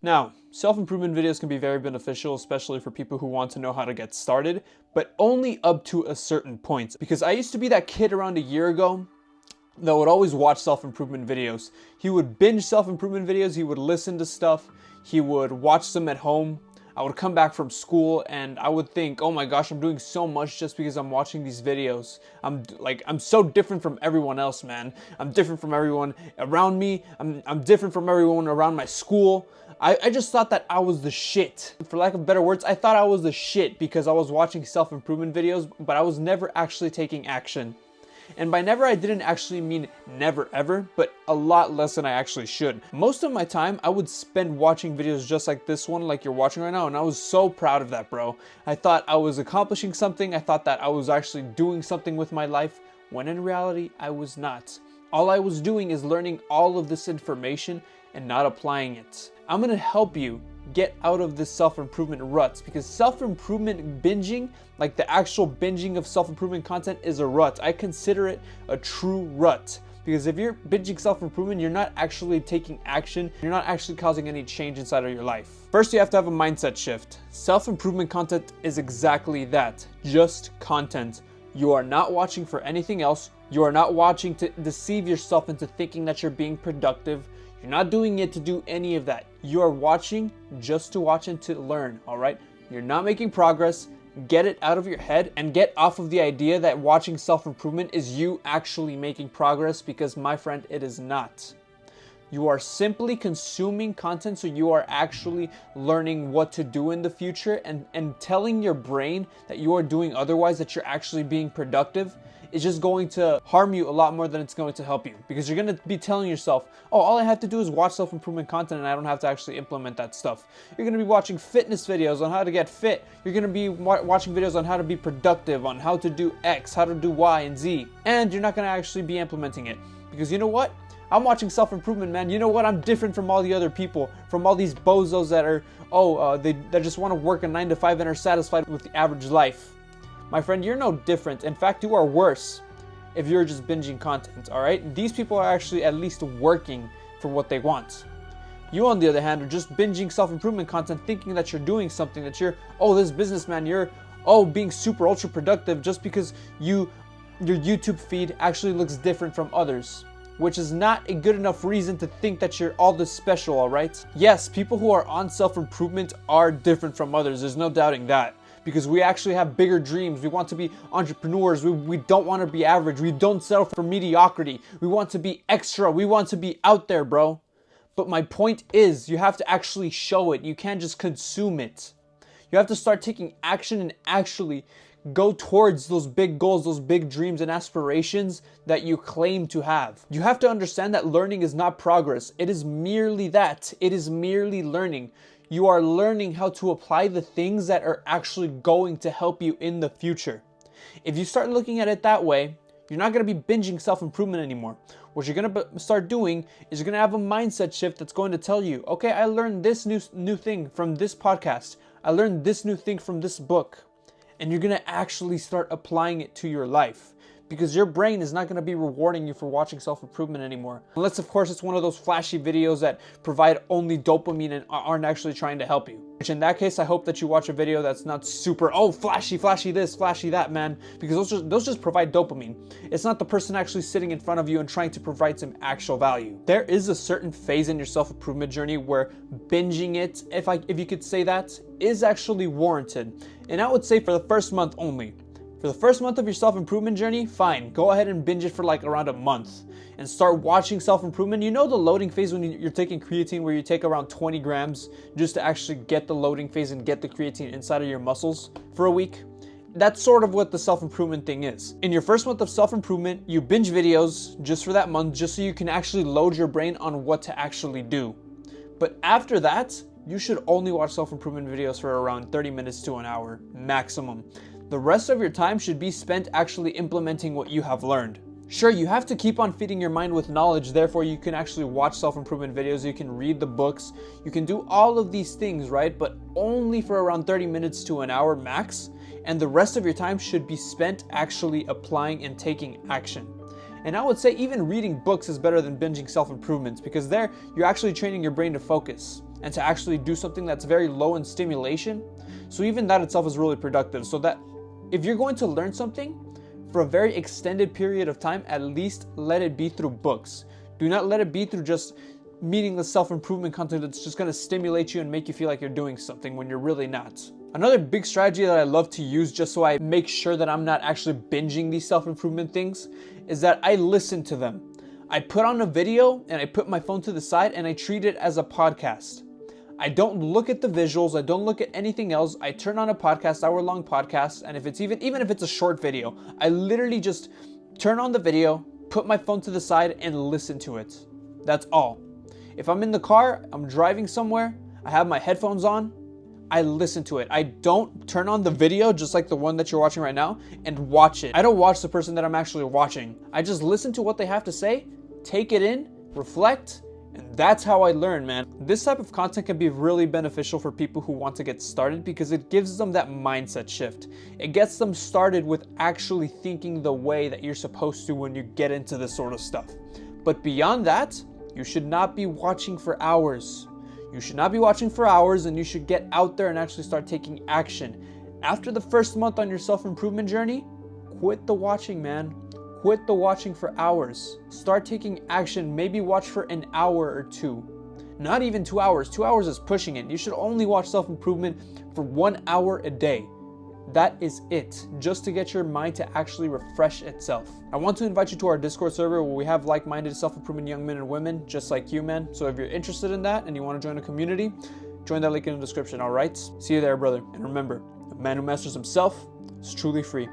Now, self-improvement videos can be very beneficial, especially for people who want to know how to get started, but only up to a certain point. Because I used to be that kid around a year ago that would always watch self-improvement videos. He would binge self-improvement videos, he would listen to stuff, he would watch them at home. I would come back from school and I would think, oh my gosh, I'm doing so much just because I'm watching these videos. I'm so different from everyone else, man. I'm different from everyone around me. I'm different from everyone around my school. I just thought that I was the shit. For lack of better words, I thought I was the shit because I was watching self-improvement videos, but I was never actually taking action. And by never, I didn't actually mean never ever, but a lot less than I actually should. Most of my time, I would spend watching videos just like this one, like you're watching right now, and I was so proud of that, bro. I thought I was accomplishing something. I thought that I was actually doing something with my life, when in reality, I was not. All I was doing is learning all of this information and not applying it. I'm gonna help you get out of this self-improvement ruts, because self-improvement binging, like the actual binging of self-improvement content, is a rut. I consider it a true rut, because if you're binging self-improvement, you're not actually taking action. You're not actually causing any change inside of your life. First, you have to have a mindset shift. Self-improvement content is exactly that, just content. You are not watching for anything else. You are not watching to deceive yourself into thinking that you're being productive. You're not doing it to do any of that. You are watching just to watch and to learn, all right? You're not making progress. Get it out of your head and get off of the idea that watching self-improvement is you actually making progress, because my friend, it is not. You are simply consuming content so you are actually learning what to do in the future, and telling your brain that you are doing otherwise, that you're actually being productive, is just going to harm you a lot more than it's going to help you, because you're going to be telling yourself, oh, all I have to do is watch self-improvement content and I don't have to actually implement that stuff. You're going to be watching fitness videos on how to get fit. You're going to be watching videos on how to be productive, on how to do X, how to do Y and Z, and you're not going to actually be implementing it. Because you know what? I'm watching self-improvement, man. You know what? I'm different from all the other people, from all these bozos that are, they just want to work a 9 to 5 and are satisfied with the average life. My friend, you're no different. In fact, you are worse if you're just binging content, all right? These people are actually at least working for what they want. You, on the other hand, are just binging self-improvement content, thinking that you're doing something, that you're, this businessman, you're, being super ultra productive just because your YouTube feed actually looks different from others, which is not a good enough reason to think that you're all this special, all right? Yes, people who are on self-improvement are different from others. There's no doubting that. Because we actually have bigger dreams. We want to be entrepreneurs. We don't want to be average. We don't settle for mediocrity. We want to be extra. We want to be out there, bro. But my point is, you have to actually show it. You can't just consume it. You have to start taking action and actually go towards those big goals, those big dreams and aspirations that you claim to have. You have to understand that learning is not progress. It is merely that. It is merely learning. You are learning how to apply the things that are actually going to help you in the future. If you start looking at it that way, you're not going to be binging self-improvement anymore. What you're going to start doing is you're going to have a mindset shift that's going to tell you, okay, I learned this new thing from this podcast. I learned this new thing from this book. And you're going to actually start applying it to your life. Because your brain is not going to be rewarding you for watching self-improvement anymore. Unless, of course, it's one of those flashy videos that provide only dopamine and aren't actually trying to help you. Which in that case, I hope that you watch a video that's not super, flashy this, flashy that, man. Because those just provide dopamine. It's not the person actually sitting in front of you and trying to provide some actual value. There is a certain phase in your self-improvement journey where binging it, if you could say that, is actually warranted. And I would say for the first month only. For the first month of your self-improvement journey, fine, go ahead and binge it for like around a month and start watching self-improvement. You know the loading phase when you're taking creatine, where you take around 20 grams just to actually get the loading phase and get the creatine inside of your muscles for a week? That's sort of what the self-improvement thing is. In your first month of self-improvement, you binge videos just for that month, just so you can actually load your brain on what to actually do. But after that, you should only watch self-improvement videos for around 30 minutes to an hour maximum. The rest of your time should be spent actually implementing what you have learned. Sure, you have to keep on feeding your mind with knowledge, therefore you can actually watch self-improvement videos, you can read the books, you can do all of these things, right? But only for around 30 minutes to an hour max, and the rest of your time should be spent actually applying and taking action. And I would say even reading books is better than binging self-improvements, because there you're actually training your brain to focus. and to actually do something that's very low in stimulation. So even that itself is really productive. So that if you're going to learn something for a very extended period of time, at least let it be through books. Do not let it be through just meaningless self-improvement content that's just going to stimulate you and make you feel like you're doing something when you're really not. Another big strategy that I love to use just so I make sure that I'm not actually binging these self-improvement things is that I listen to them. I put on a video and I put my phone to the side and I treat it as a podcast. I don't look at the visuals, I don't look at anything else. I turn on a podcast, hour-long podcast, and if it's even if it's a short video, I literally just turn on the video, put my phone to the side, and listen to it. That's all. If I'm in the car, I'm driving somewhere, I have my headphones on, I listen to it. I don't turn on the video, just like the one that you're watching right now, and watch it. I don't watch the person that I'm actually watching. I just listen to what they have to say, take it in, reflect, and that's how I learn, man. This type of content can be really beneficial for people who want to get started because it gives them that mindset shift. It gets them started with actually thinking the way that you're supposed to when you get into this sort of stuff. But beyond that, you should not be watching for hours. You should not be watching for hours, and you should get out there and actually start taking action. After the first month on your self-improvement journey, quit the watching, man. Quit the watching for hours. Start taking action. Maybe watch for an hour or two. Not even 2 hours. 2 hours is pushing it. You should only watch self-improvement for 1 hour a day. That is it, just to get your mind to actually refresh itself. I want to invite you to our Discord server where we have like-minded self-improvement young men and women just like you, man. So if you're interested in that and you want to join a community, join that link in the description, all right? See you there, brother. And remember, a man who masters himself is truly free.